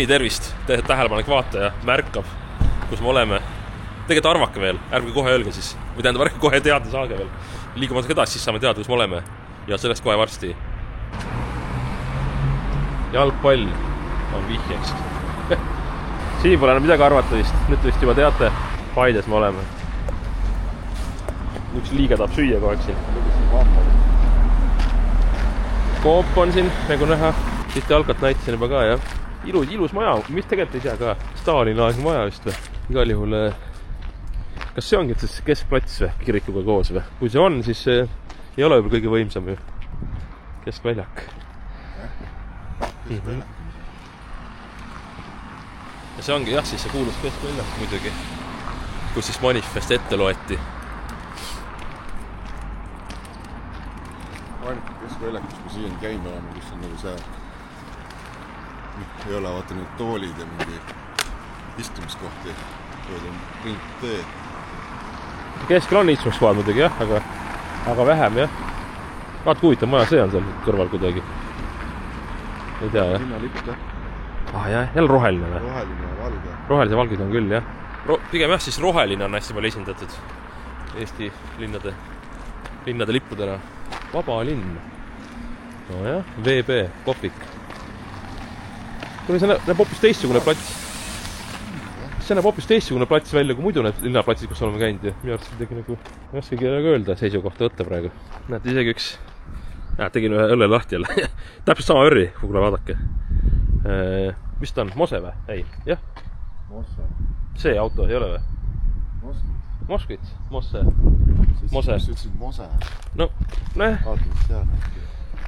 nii, tervist, tähelepanek vaataja, märkab, kus me oleme. Tegelikult arvake veel, ärge kohe öelge siis. Või tähendab, ärge kohe teada saage veel. Liigume edasi, siis saame teada, kus me oleme. Ja sellest kohe varsti. Jalgpall on vihjeks. Siin pole enam midagi arvata vist. Nüüd vist juba teate, Paides me oleme. Üks liige tahab süüa kogu aeg siin. Koop on siin, nagu näha. Siit jalkat näitasin juba ka, jah. Ilus maja, mis tegelikult ei tea ka. Stalini aeg maja vist või. Igal juhul, kas see ongi siis keskplats või, kirikuga koos või? Kui see on, siis ei ole võib-olla kõige võimsam ju. Keskväljak. Ja see ongi jah, siis see kuulus keskväljak muidugi. Kus siis manifest ette loeti. Ainuke keskväljakus, kui siin käime oleme, kus on nagu see ei ole, vaata nüüd toolid ja mingi istumiskohti, kui on ringtee. Keskel on istumiskohad muidugi jah, aga vähem jah. Vaat huvitav maja, see on seal kõrval kuidagi. Ei tea jah. Linnalipp jah. Jah, jälle roheline või? Roheline ja valge. Rohelise valgid on küll jah. Pigem jah, siis roheline on hästi palju esindatud Eesti linnade lippudena. Vaba linn. No jah, VB, kohvik. Kui see näeb hoopis teistsugune plats. See näeb hoopis teistsugune plats välja, kui muidu need linnaplatsid, kus oleme käinud. Minu arvates tegi nagu, ei oskagi öelda seisukohta võtta praegu. Näed, isegi üks, tegin ühe õlle lahti jälle. Täpselt sama õrri, kuule vaadake. Mis ta on? Mose või? Ei, jah. Mosse. See auto ei ole või? Moskvits. Moskvits, Mosse. Mose. Sa ütlesid Mose. No, näe. Vaatame seal.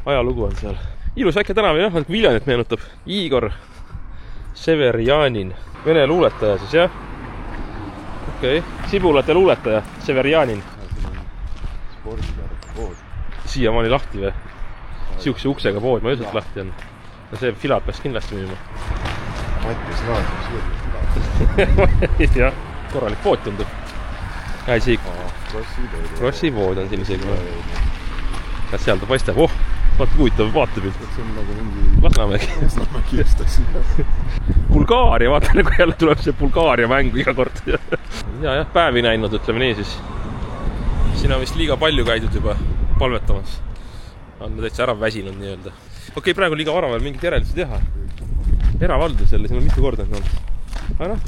Ajalugu on seal. Ilus väike tänav, jah, Viljanit meenutab. Igor Severjanin. Vene luuletaja siis, jah. Okei. Sibulate luuletaja, Severjanin. Siin on spordipäev pood. Siiamaani lahti või? Siukse uksega pood, ma ütlen, lahti on. Ja see Filat peaks kindlasti müüma. Mattis raad, Filat. Jah, korralik pood tundub. Krossi pood on siin isegi. Kas seal ta paistab? Vaata huvitav vaatepilt. See on nagu mingi Lasnamägi. Lasnamägi jestaks. Bulgaaria, vaata nagu jälle tuleb see Bulgaaria mängu iga kord. Ja, päevi näinud, ütleme nii siis. Siin on vist liiga palju käidud juba palvetamas. On täitsa ära väsinud nii-öelda. Okei, praegu liiga vara veel mingit järeldusi teha. Eravaldu selle, siin on mitu korda olnud. Aga noh.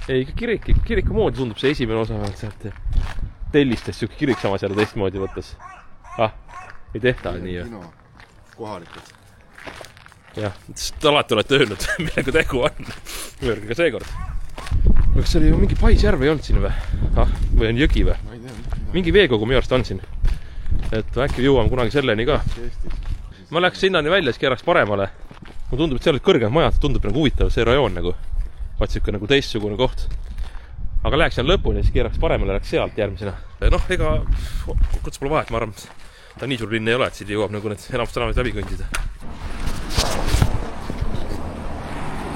Ei, kiriku moodi tundub see esimene osa vähelt sealt. Tellistest siuke kirik samas jälle teistmoodi võttes. Ei tehta nii ju. Kohalikud. Jah, alati olete öelnud, millega tegu on. Võrge ka seekord. Kas see oli ju mingi Paisjärv ei olnud siin või? Või on jõgi või? Ma ei tea. Mingi veekogu minu arust on siin. Et äkki jõuame kunagi selleni ka. Ma läks sinnani välja, siis keeraks paremale. Mulle tundub, et seal olid kõrgemad majad. Tundub nagu huvitav see rajoon nagu. Vaat siuke nagu teistsugune koht. Aga läheks seal lõpuni, siis keeraks paremale, läks sealt järgmisena. Noh, ega kokkuvõttes pole vahet, ma arvan, ta nii suur linn ei ole, et siit jõuab nagu need enamast tänavaid läbi kõndida.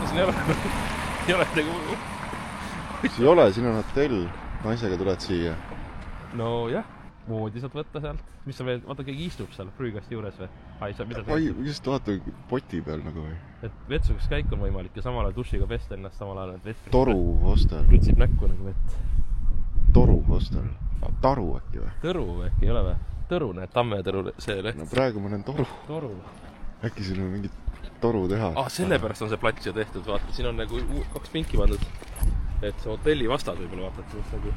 Siin ei ole nagu... Siin ei ole, siin on hotell. Naisega tuled siia. No jah, voodi saad võtta sealt. Mis sa veel, vaata keegi istub seal prüükasti juures või? Just vaata poti peal nagu või? Et vetsukas käik on võimalik ja samal ajal dušiga pesta ennast samal ajal vett. Toru hostel. Prütsib näkku nagu vett. Toru hostel. Taru äkki või? Tõru äkki ei ole või? Tõru, näed, Tamme-Tõru see leht. No praegu ma näen toru. Toru. Äkki siin on mingit toru teha? Sellepärast on see plats ju tehtud, vaata. Siin on nagu 2 pinki pandud. Et see hotelli vastas võib-olla vaatad, siis nagu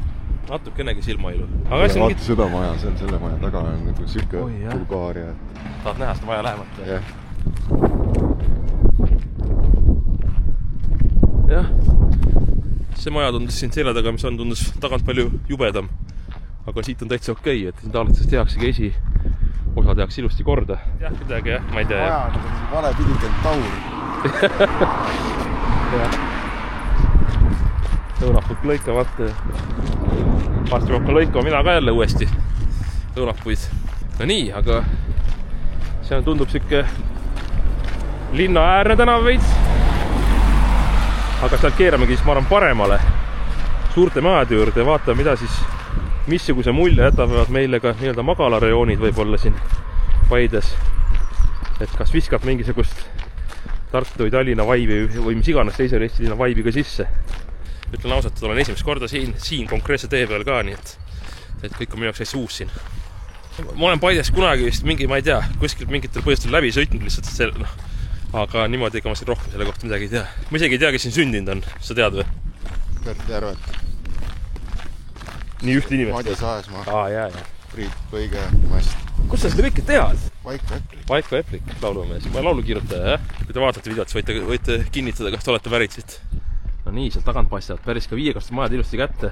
natukenegi silmailu. Vaata seda maja, see on selle maja taga on nagu siuke Bulgaaria. Tahad näha seda maja lähemalt? Jah. See maja tundus siin selja taga, mis on tundus tagant palju jubedam. Aga siit on täitsa okei, et siin taolises tehaksegi osa tehakse ilusti korda. Jah, midagi jah, ma ei tea. Maja on nagu vale pidikel taur. Jah. Õunapuid lõikamata. Varsti peab ka lõikama mina ka jälle uuesti õunapuid. No nii, aga see tundub siuke linna äärne tänav veits. Aga sealt keeramegi siis ma arvan paremale suurte majade juurde ja vaatame, mida siis, missuguse mulje jätavad meile ka nii-öelda magalarejoonid võib-olla siin Paides. Et kas viskab mingisugust Tartu või Tallinna vaibi või mis iganes teise Eesti linna vaibi ka sisse. Ütlen ausalt, et olen esimest korda siin konkreetse tee peal ka, nii et kõik on minu jaoks hästi uus siin. Ma olen Paides kunagi vist mingi, ma ei tea, kuskilt mingitel põhjustel läbi sõitnud lihtsalt, aga niimoodi ega ma siin rohkem selle kohta midagi ei tea. Ma isegi ei tea, kes siin sündinud on, sa tead või? Kärt Järvet. Nii üht inimest? Madis Aesmaa. Jaa. Priit Põige Mast. Kus sa seda kõike tead? Vaiko Eplik, laulumees. Ma laulukirjutaja, jah? Kui te vaatate videot, siis võite kinnitada, kas te olete pärit siit. No nii, sealt tagant paistavad päris ka viiekastud majad ilusti kätte.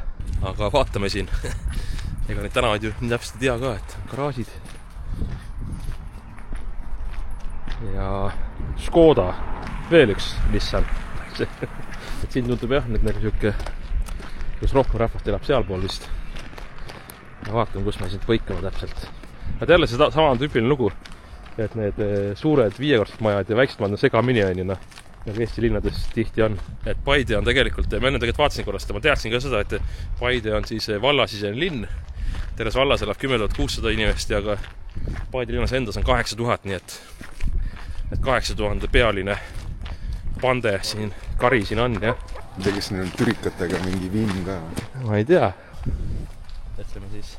Aga vaatame siin. Ega neid tänavaid ju nii täpselt ei tea ka, et garaažid. Ja Škoda. Veel üks Nissan. Et siin tundub jah, nüüd nagu siuke, kus rohkem rahvast elab sealpool vist. Ja vaatame, kus me siin põikame täpselt. Aga jälle see sama tüüpiline lugu, et need suured viiekordsed majad ja väiksed majad on segamini on, nagu Eesti linnades tihti on. Et Paide on tegelikult, ma enne tegelikult vaatasin korrast, ma teadsin ka seda, et Paide on siis vallasisene linn. Terves vallas elab 10 600 inimest ja ka Paide linnas endas on 8000, nii et 8000 pealine pande siin, kari siin on, jah. Midagi siin türikatega mingi viin ka. Ma ei tea. Ütleme siis,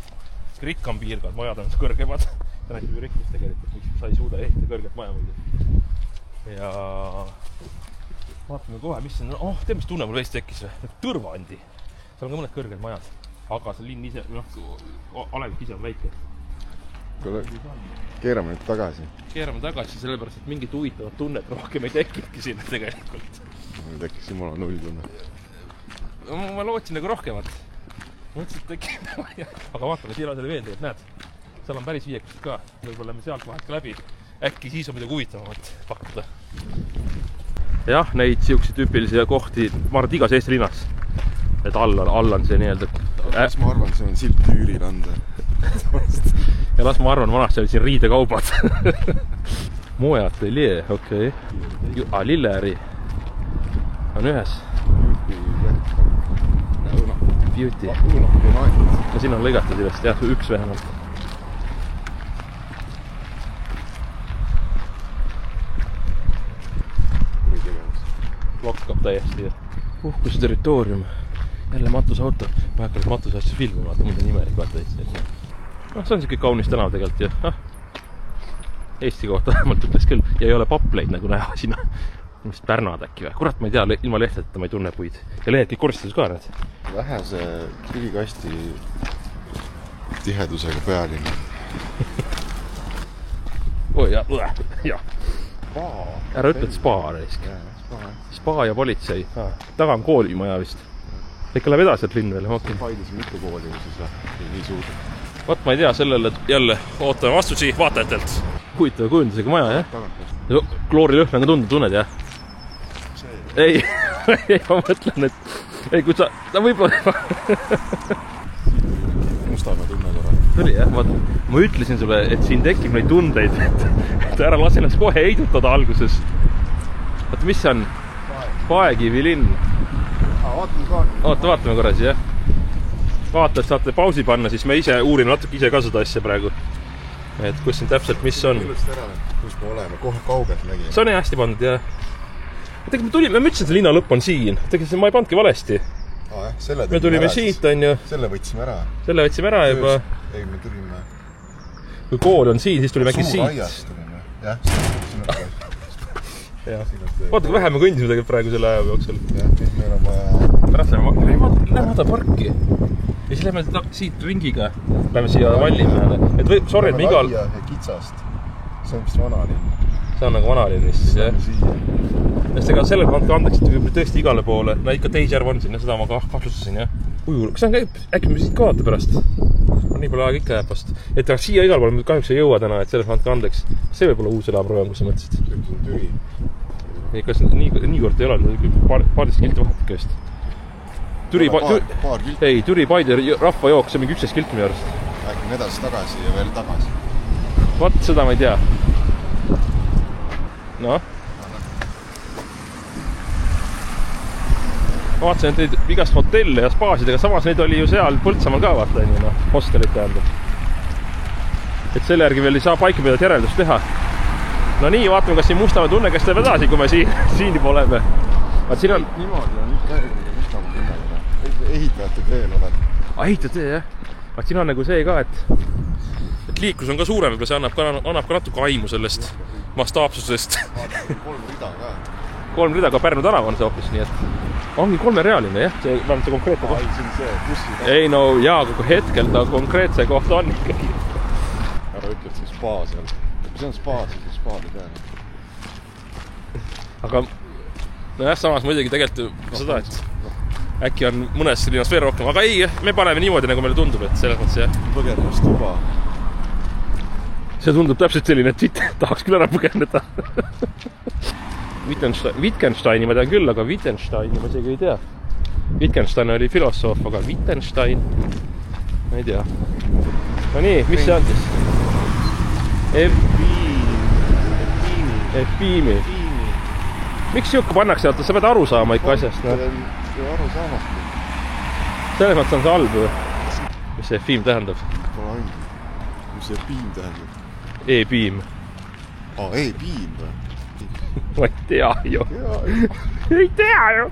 rikkam piirkond, majad on kõrgemad. Ta näitab ju rikkust tegelikult, miks sa ei suuda ehitada kõrget maja muidu. Ja vaatame kohe, mis siin on. Tead, mis tunne mul veist tekkis või? Tõrvandi. Seal on ka mõned kõrged majad. Aga see linn ise, Alevik ise on väike. Keerame nüüd tagasi. Keerame tagasi, sellepärast, et mingit huvitavat tunnet rohkem ei tekitki sinna tegelikult. Mul tekkis jumala null tunne. Ma lootsin nagu rohkemat. Mõtlesin, et tekib. Aga vaatame, siin on selle veel tegelikult, näed. Seal on päris viiekust ka. Võib-olla lähme sealt vahelt ka läbi. Äkki siis on midagi huvitavamat pakkuda. Jah, neid siuksi tüüpilisi kohti, ma arvan, igas Eesti linnas. Et all on see nii-öelda. Las ma arvan, see on silt Tüürilanda. Ja las ma arvan, vanasti oli siin riidekaubad. Moeateljee, okei. Lilleäri on ühes. Beauty. No siin on lõigatud ilest, jah, üks vähemalt. Lokkab täiesti. Puhkuse territoorium. Jälle matusauto. Ma hakkan matusasju filmima, vaata, mõnda nimelik vaata Eesti. See on siuke kaunis tänav tegelikult ju. Eesti kohta vähemalt ütleks küll. Ja ei ole papleid nagu näha sinna. Mis Pärnad äkki või? Kurat, ma ei tea, ilma lehteta ma ei tunne puid. Ja lehed kõik koristatus ka need. Vähese kivikasti tihedusega pealinna. Jah. Ära ütled spa reisk. Spa ja politsei. Taga on koolimaja vist. Ikka läheb edasi, et linn veel. Paides mitu kooli siis nii suur. Vaat ma ei tea, sellele jälle ootame vastusi vaatajatelt. Huvitava kujundusega maja, jah? Kloorilõhn on ka tunned, jah? Ei, ma mõtlen, et ei, kui sa võib-olla Mustamäe tunne korra. Tuli, jah, ma ütlesin sulle, et siin tekib neid tundeid, et ära lase ennast kohe heidutada alguses. Vaata, mis see on? Paekivi linn. Vaatame korra siis, jah. Vaata, et saate pausi panna, siis me ise uurime natuke ise ka seda asja praegu. Et kus siin täpselt, mis on. Kus me oleme, kohe kaugelt nägime. See on hästi pandud, jah. Tegelikult me ütlesin, et linna lõpp on siin. Tegelikult ma ei pandki valesti. Me tulime siit, on ju. Selle võtsime ära juba. Ei, me tulime. Kui kool on siin, siis tulime äkki siit. Suuraiast tulime. Jah. Vaata, kui vähe me kõndisime tegelikult praegu selle aja jooksul. Jah, nüüd meil on vaja. Pärast lähme vaata parki. Ja siis lähme siit ringiga. Lähme siia Vallimäele. Et või, sorry, et me igal... Raia ja Kitsast. See on vist vanalinn. See on nagu vanalinn vist, jah. Sest ega selle kandke andeks, et tõesti igale poole. No ikka teisjärv on siin ja seda ma kahlustasin, jah. Ujur, kas see on käib? Äkki me siit ka vaata pärast? Nii palju aega ikka jääb vast. Et siia igal poole me kahjuks ei jõua täna, et selle kandke andeks. See võib olla uus elaprogramm, kus sa mõtlesid? See on Türi. Ei, kas nii kord ei ole? Paardist kilti vahet ikka just. Türi Paide rahvajook, see on mingi 11 kilti minu arust. Äkki edasi tagasi ja veel tagasi. Vaat seda ma ei tea. No. Ma vaatasin, et neid igast hotelle ja spaasid, aga samas neid oli ju seal Põltsamaal ka vaata, hostelit tähendab. Et selle järgi veel ei saa paikapidavat järeldust teha. No nii, vaatame, kas siin Mustamäe tunne kestab edasi, kui me siin juba oleme. Siin on... Niimoodi on nüüd täiega Mustamäe tunnega. Ehitajate teel oled. Ehitajate tee, jah. Vaat siin on nagu see ka, et liiklus on ka suurem, võib-olla see annab ka natuke aimu sellest mastaapsusest. 3 rida ka. 3 rida, ka Pärnu tänav on see hoopis, nii et ongi 3-realine, jah, see on see konkreetne koht. Siin see bussi. Ei no jaa, kui hetkel ta konkreetse kohta on ikkagi. Ära ütled see spa seal. Kui see on spa, siis on spaadi peal. Aga no jah, samas muidugi tegelikult seda, et äkki on mõnes linnas veel rohkem. Aga ei, me paneme niimoodi, nagu meile tundub, et selles mõttes jah. Põgenest juba. See tundub täpselt selline, et tahaks küll ära põgeneda. Wittgensteini ma tean küll, aga Wittgensteini ma isegi ei tea. Wittgenstein oli filosoof, aga Wittgenstein ma ei tea. No nii, mis see on siis? Epiimi. Miks siuke pannakse, sa pead aru saama ikka asjast? See on aru saamatu. Selles mõttes on see halb ju. Mis see epiim tähendab? Pole aingi. Mis see epiim tähendab? E-piim. E-piim või? Ma ei tea ju. Ei tea ju.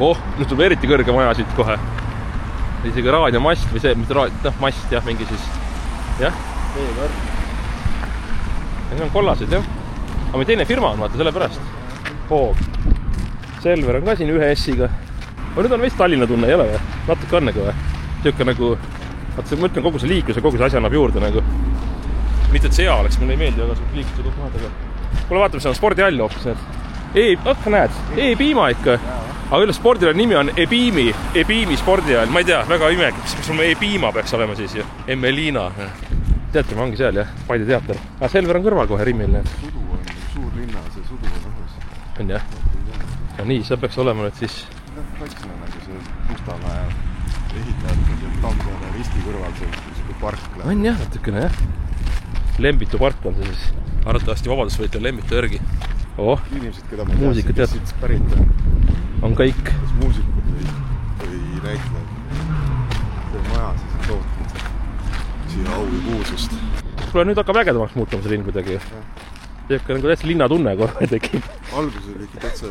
Nüüd tuleb eriti kõrge maja siit kohe. Isegi raadiomast või see, mitte mast, jah, mingi siis. Jah? E-värk. Need on kollased, jah. Aga meil teine firma on, vaata, selle pärast. Hoog. Selver on ka siin 1 S-iga. Aga nüüd on vist Tallinna tunne, ei ole või? Natuke on nagu või? Siuke nagu, vaata, ma ütlen, kogu see liiklus ja kogu see asi annab juurde nagu. Mitte, et see hea oleks, mulle ei meeldi, aga see liiklus ja kogu kohad, aga kuule, vaatame, see on spordihall hoopis need. Näed, E-piima ikka. Aga üle spordile nimi on E-piimi spordihall. Ma ei tea, väga imelik. Miks sul E-piima peaks olema siis ju? Emeliina. Teatri ma ongi seal, jah. Paide teater. Aga Selver on kõrval kohe Rimmil. Sudu on suur linna, see sudu on õhus. On jah? Ja nii, see peaks olema nüüd siis... Kaitsena nagu see Mustamäe ehitajad ja Tammjärve risti kõrval see park. On jah, natukene jah. Lembitu park on see siis. Arvatavasti vabadusvõitja Lembitu järgi. Inimesed, keda ma muusika tead, siit pärit on kõik. Kas muusikud või näitlejad. See maja siis on tootnud siia au ja kuulsust. Kuule, nüüd hakkab ägedamaks muutuma see linn kuidagi. Teebka nagu täitsa linnatunne korra tekib. Alguses oli ikka täitsa...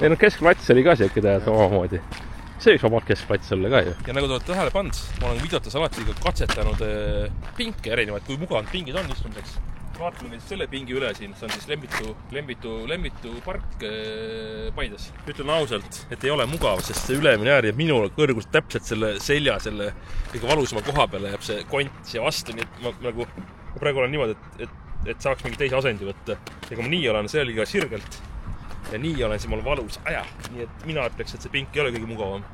Ei no keskplats oli ka siuke tead omamoodi. See võiks vabalt keskplats olla ka ju. Ja nagu te olete tähele pannud, ma olen videotes alati katsetanud pinke erinevaid, kui mugavad pingid on istumiseks. Vaatame nüüd selle pingi üle siin, see on siis Lembitu park Paides. Ütlen ausalt, et ei ole mugav, sest see ülemine äär jääb minu kõrgust täpselt selle selja, selle kõige valusama koha peale jääb see kont siia vastu, nii et ma nagu praegu olen niimoodi, et saaks mingi teise asendi võtta. Ja kui ma nii olen, see oli ka sirgelt ja nii olen, siis mul valus aja. Nii et mina ütleks, et see pink ei ole kõige mugavam.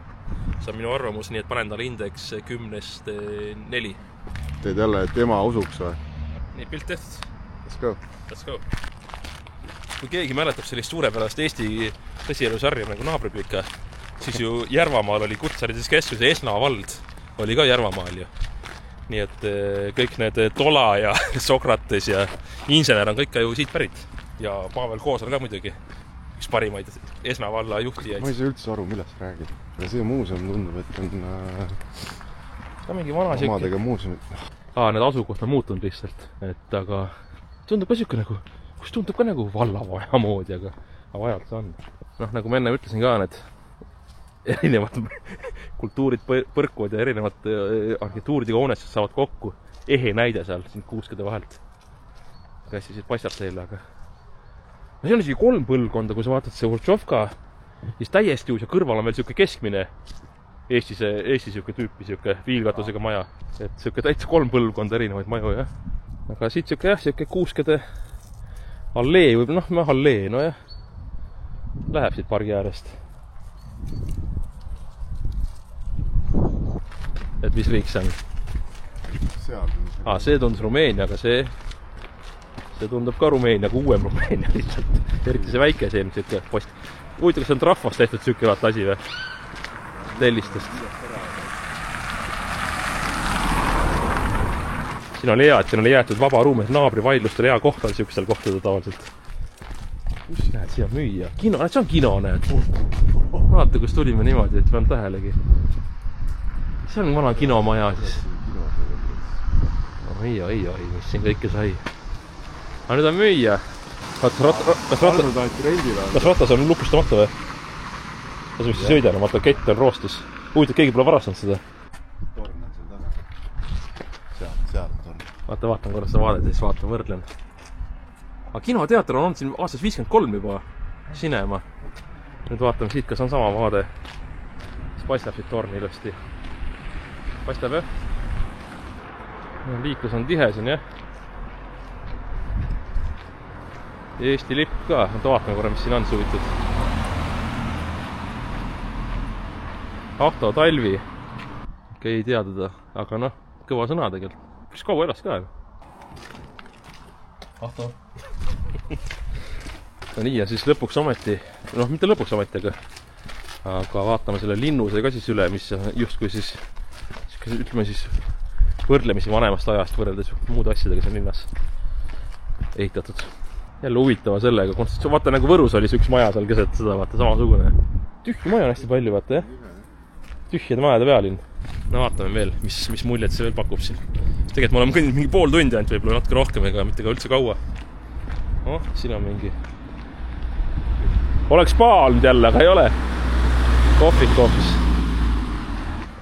See on minu arvamus, nii et panen talle indeks 10-4. Teed jälle, et ema usuks või? Nii, pilt tehtud. Let's go. Kui keegi mäletab sellist suurepärast Eesti tõsielusarja nagu Naabripika, siis ju Järvamaal oli Kutsarides keskuse Esna vald, oli ka Järvamaal ju. Nii et kõik need Tola ja Sokrates ja Insener on kõik ka ju siit pärit. Ja Pavel Koos on ka muidugi üks parimaid Esna valla juhtijaid. Ma ei saa üldse aru, millest räägid. Ja see muuseum tundub, et on ka mingi vana omadega muuseumid. Need asukoht on muutunud lihtsalt, et aga tundub ka siuke nagu, kus tundub ka nagu vallavaja moodi, aga vajalt see on. Nagu ma enne ütlesin ka, need erinevad kultuurid põrkuvad ja erinevad arhitektuuridega hoonestused saavad kokku. Ehe näide seal, siin kuuskede vahelt. Käsi siit paistab teile, aga see on isegi 3 põlvkonda, kui sa vaatad see Urtšovka, siis täiesti uus ja kõrval on veel siuke keskmine Eesti siuke tüüpi, siuke viilkatusega maja. Et siuke täitsa 3 põlvkonda erinevaid maju, jah. Aga siit siuke kuuskede allee või allee, no jah. Läheb siit pargi äärest. Et mis riik see on? See tundus Rumeenia, aga see tundub ka Rumeenia, kui uuem Rumeenia lihtsalt. Eriti see väike see siuke post. Huvitav, kas see on trahvast tehtud siuke vaat asi või? Tellistest. Siin oli hea, et siin oli jäetud vaba ruum, et naabri vaidlustel hea koht on siuksel kohtade tavaliselt. Kus näed, siin on müüa? Kino, see on kino, näed. Vaata, kus tulime niimoodi, et pean tähelegi. See on vana kinomaja siis. Oi, mis siin kõike sai. aga nüüd on müüa. Kas ratas on lupustamata või? Kas vist ei sõida enam, vaata kett on roostis. Huvitav, keegi pole varastanud seda. Torn on seal taga. Seal on torn. Vaatan korra seda vaadet ja siis vaatan, võrdlen. Aga kinoteater on olnud siin aastas 53 juba. Cinema. Nüüd vaatame siit, kas on sama vaade. Siis paistab siit torni ilusti. Paistab jah? Liiklus on tihe siin jah. Eesti lipp ka. Vaatame korra, mis siin on suvitud. Ahto talvi. Ei tea teda, aga noh, kõva sõna tegelikult. Kas kaua elas ka? Ahto. No nii, ja siis lõpuks ometi, noh mitte lõpuks ometi, aga vaatame selle linnuse ka siis üle, mis justkui siis, ütleme siis, võrdlemisi vanemast ajast võrreldes muude asjadega siin linnas ehitatud. Jälle huvitava sellega, vaata nagu Võrus oli see üks maja seal keset seda, vaata samasugune. Tühji maja on hästi palju, vaata jah. Tühjade majade pealinn. No vaatame veel, mis muljet see veel pakub siin. Tegelikult me oleme kõndinud mingi pool tundi ainult võib-olla natuke rohkem, ega mitte ka üldse kaua. Oh, siin on mingi... Oleks spa olnud jälle, aga ei ole. Kohvik hoopis.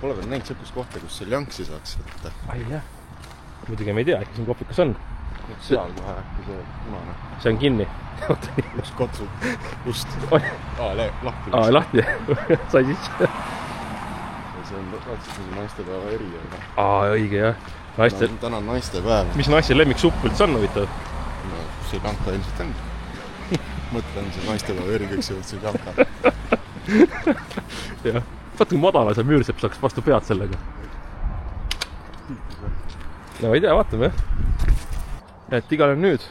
Pole veel näinud sõpus kohta, kus seal janksi saaks võtta. Ai jah. Muidugi me ei tea, äkki siin kohvikas on. Seal kohe äkki see punane. See on kinni. Just kotsub. Just. Lahti. Lahti. Sai siis. See on naistepäeva eri. Õige jah. Täna on naistepäev. Mis naiste lemmiksupp üldse on huvitav? No, see lanka ilmselt on. Mõtlen, see naistepäeva eri kõik söövad see lanka. Jah. Vaata kui madala see müürsepp saaks vastu pead sellega. No ei tea, vaatame jah. Et igal on nüüd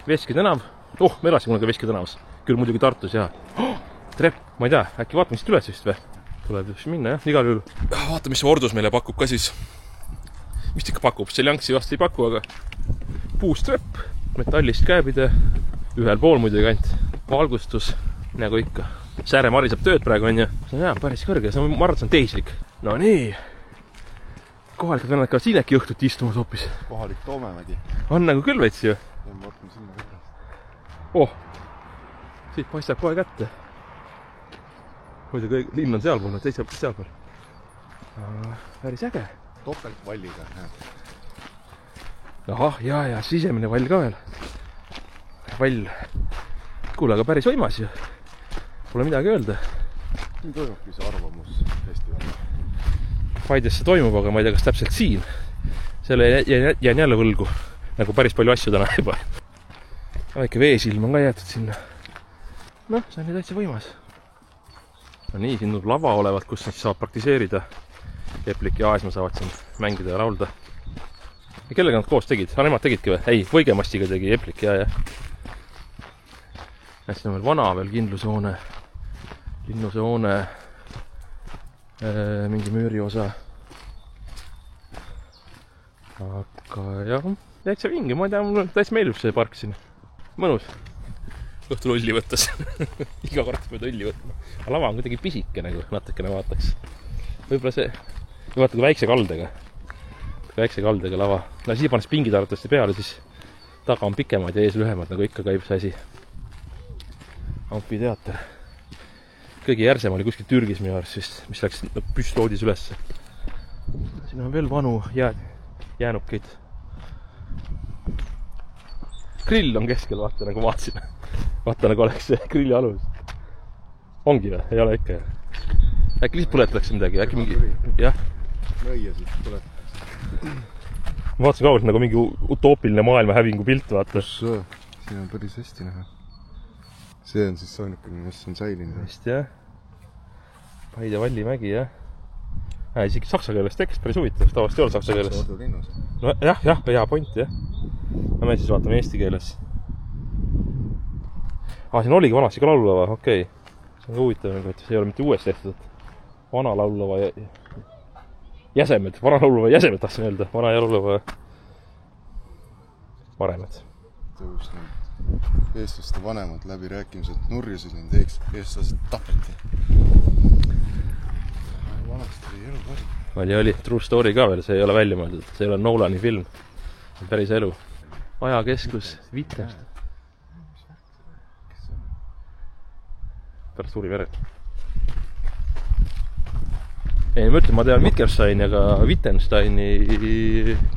Veski tänav. Me elasime kunagi Veski tänavas. Küll muidugi Tartus jah. Trepp, ma ei tea, äkki vaatame siit üles vist või? Tuleb just minna jah, igal juhul. Vaata, mis see Ordus meile pakub ka siis. Mis ta ikka pakub? See janksi vast ei paku, aga puustrepp, metallist käebide, ühel pool muidugi ainult. Valgustus, nagu ikka. Sääre Mari saab tööd praegu on ja. See on jah, päris kõrge, ma arvan, et see on teislik. No nii. Kohalikud vennad ka siin äkki õhtuti istumas hoopis. Kohalik Toomemägi. On nagu küll veits ju. Ja ma vaatan sinna kõrvast. Siit paistab kohe kätte. Muidu linn on seal pool, teisel seal pool. Päris äge. Topeltvalliga. Ahah, ja sisemine vall ka veel. Vall. Kuule, aga päris võimas ju. Pole midagi öelda. Siin toimubki see arvamusfestival. Paides see toimub, aga ma ei tea, kas täpselt siin. Selle jään jälle võlgu. Nagu päris palju asju täna juba. Väike veesilm on ka jäetud sinna. Noh, see on ju täitsa võimas. No nii, siin tuleb lava olevat, kus nad saavad praktiseerida. Eplik ja Aesma saavad siin mängida ja laulda. Ja kellega nad koos tegid? Nemad tegidki või? Ei, Võigemastiga tegi Eplik ja. Hästi on veel vana veel kindlushoone. Linnusehoone. Mingi müüri osa. Aga jah, täitsa vingi. Ma ei tea, mul täitsa meeldib see park siin. Mõnus. Õhtul õlli võttes. Iga kord pead õlli võtma. Aga lava on kuidagi pisike nagu, natukene vaataks. Võib-olla see... Vaata kui väikse kaldega lava. No siis panes pingid arvatavasti peale, siis taga on pikemad ja ees lühemad, nagu ikka käib see asi. Amfiteater. Kõige järsem oli kuskil Türgis minu arust vist, mis läks püstloodis ülesse. Siin on veel vanu jäänukeid. Grill on keskel, vaata nagu vaatasin. Vaata nagu oleks see grilli alus. Ongi või? Ei ole ikka. Äkki lihtsalt põletatakse midagi, äkki mingi... Jah. Lõia siit põletatakse. Ma vaatasin kaugelt nagu mingi utoopiline maailma hävingu pilt, vaata. Siin on päris hästi näha. See on siis ainukene, mis on säilinud. Vist jah. Paide Vallimägi jah. Isegi saksa keeles tekst päris huvitav, tavaliselt ei ole saksa keeles. No jah, hea point jah. No me siis vaatame eesti keeles. Siin oligi vanasti ka laululava, okei. See on huvitav, et see ei ole mitte uuesti tehtud. Vana laululava jäsemed, vana laululava jäsemed tahtsin öelda. Vana laululava varemed. Tõus need eestlaste vanemad läbirääkimised nurjusid, need eestlased tapeti. Vanasti oli elu päris. Oli. True story ka veel, see ei ole välja mõeldud. See ei ole Nolani film. Päris elu. ajakeskus Vitest. Pärast uuri veret. Ei, ma ütlen, ma tean Wittgensteini, aga Wittgensteini,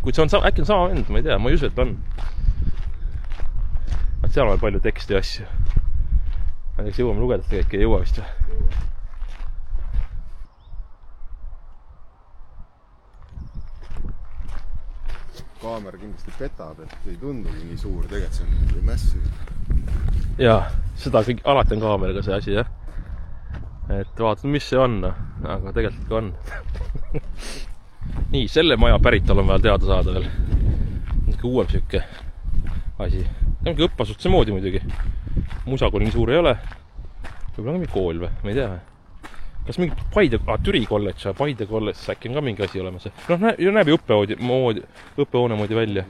kuid see on äkki sama vend, ma ei tea, ma ei usu, et on. Et seal on palju teksti ja asju. Eks jõuame lugeda, et kõik ei jõua vist või? Kaamera kindlasti petab, et ei tundugi nii suur, tegelikult see on mässiv. Jaa, seda kõik, alati on kaameraga see asi, jah. Et vaatad, mis see on, aga tegelikult ka on. Nii, selle maja päritolu on vaja teada saada veel. Uuem sükke asi. Mingi õppasust see moodi muidugi. Musakool nii suur ei ole. Võib-olla on mingi kool või, ma ei tea. Kas mingi Türi kolledž, Paide kolledž, äkki on ka mingi asi olemas. Noh, näeb ju õppehoone moodi välja.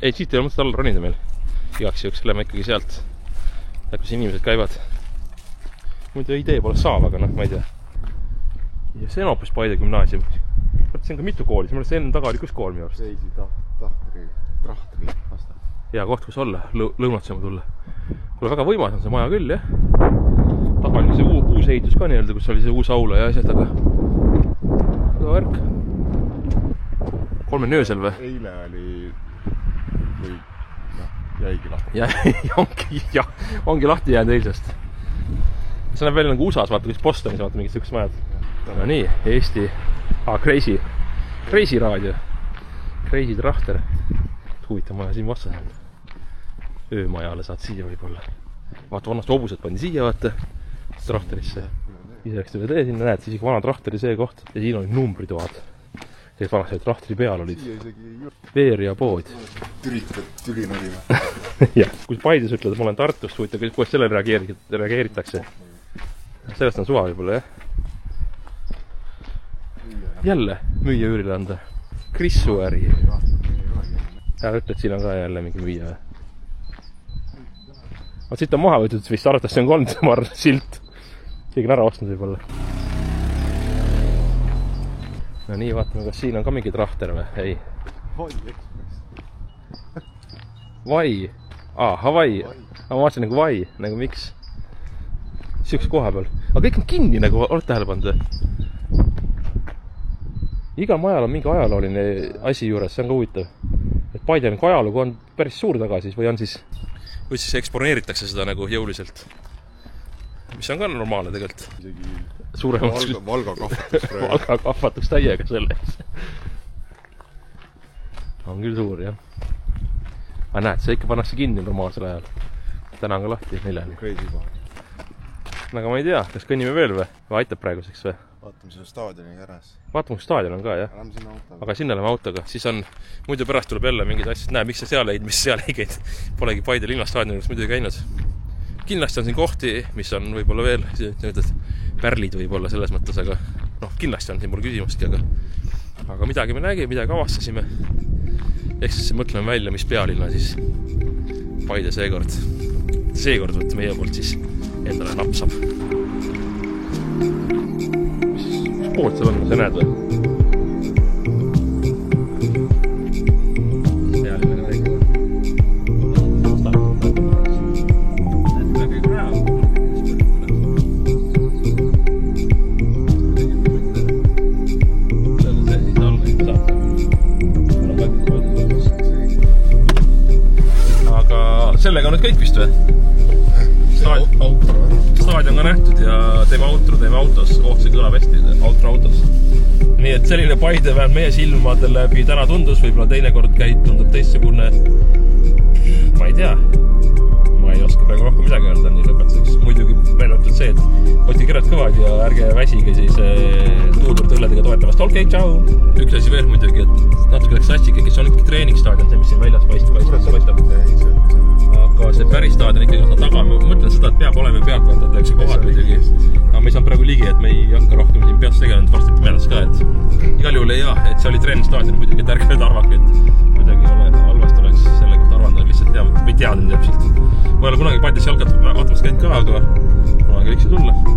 Ei, siit ei ole mõtet alla ronida meil. Igaks jõuks lähme ikkagi sealt. Kus inimesed käivad. Muidu idee pole saab, aga noh, ma ei tea. Ja see on hoopis Paide gümnaasium. See on ka mitu kooli, see enne taga oli kus kool minu arust? Seisi Trahtri vasta. Hea koht, kus olla, lõunatsema tulla. Kuule, väga võimas on see maja küll, jah. Taga oli see uus ehitus ka nii-öelda, kus oli see uus aula ja asjad, aga väga värk. 3 öösel või? Eile oli jäigi lahti. Ongi lahti jäänud eilsest. See näeb välja nagu USA-s, vaata, kus Bostonis vaata mingid sükest majad. No nii, Eesti Crazy raadio. Crazy Trahter. Huvitav maja siin vastas on. Öömajale saad siia võib-olla. Vaata, vannast hobused pandi siia, vaata. Trahterisse. Ise läks üle tee sinna, näed, siis vana trahteri see koht. Ja siin oli numbritoad. Kes vanast oli trahteri peal olid. Veer ja pood. Tüli närime. Jah, kui Paides ütled, et ma olen Tartust, huvitav, kuidas sellele reageeritakse. Sellest on suva võib-olla, jah. Jälle müüa üürile anda. Krissu äri. Ja ütled, siin on ka jälle mingi müüa. Vaat siit on maha võetud, vist arvates see on Gondomar silt. Keegi on ära ostnud võib-olla. No nii, vaatame, kas siin on ka mingi trahter või? Ei. Vai. Hawaii. Ma vaatasin nagu vai, nagu miks. Sihukese koha peal. Aga kõik on kinni, nagu oled tähele pannud. Igal majal on mingi ajalooline asi juures, see on ka huvitav. Et Paide nagu ajalugu on päris suur taga siis, või on siis... Või siis eksponeeritakse seda nagu jõuliselt. Mis on ka normaalne tegelikult. Isegi Valga kahvatus praegu. Valga kahvatus täiega selleks. On küll suur, jah. Aga näed, see ikka pannakse kinni normaalsel ajal. Täna on ka lahti 4. Crazy koha. Aga ma ei tea, kas kõnnime veel või? Või aitab praeguseks või? Vaatame selle staadioni käres. Vaatame, kus staadion on ka, jah. Aga sinna lähme autoga. Siis on, muidu pärast tuleb jälle mingid asjad. Näe, miks sa seal ei käid. Polegi Paide linnastaadionist muidu käinud. Kindlasti on siin kohti, mis on võib-olla veel pärlid võib-olla selles mõttes, aga kindlasti on siin mul küsimustki, aga midagi me nägime, midagi avastasime. Ehk siis mõtleme välja, mis pealinna siis Paide seekord võtta meie poolt siis endale napsab. Mis poolt seal on, sa näed või? Sellega on nüüd kõik vist või? Staadion ka nähtud ja teeme autos, see kõlab hästi, autos. Nii et selline Paide vähemalt meie silmadel läbi täna tundus, võib-olla teinekord tundub teistsugune. Ma ei tea, ma ei oska praegu rohkem midagi öelda, nii lõpetuseks. Muidugi väljatud see, et võtke kirjad kõvad ja ärge väsige siis tuulurtõlledega toetamast. Okei, tšau! Üks asi veel muidugi, et natuke läks sassik, kes on ikkagi treeningstaadion, see mis siin väljas paistab. Aga see päris staadion ikkagi taga, ma mõtlen seda, et peab olema pealtvaatajateks kohad muidugi. Aga me ei saanud praegu ligi, et me ei hakka rohkem siin peast tegelenud, varsti pimedas ka, et igal juhul ei jaa, et see oli treenstaadion muidugi, et ärge nüüd arvake, et midagi halvasti oleks selle kohta arvanud, lihtsalt ei teadnud täpselt. Ma ei ole kunagi Paides jalgat vaatamas käinud ka, aga kunagi võiks ju tulla.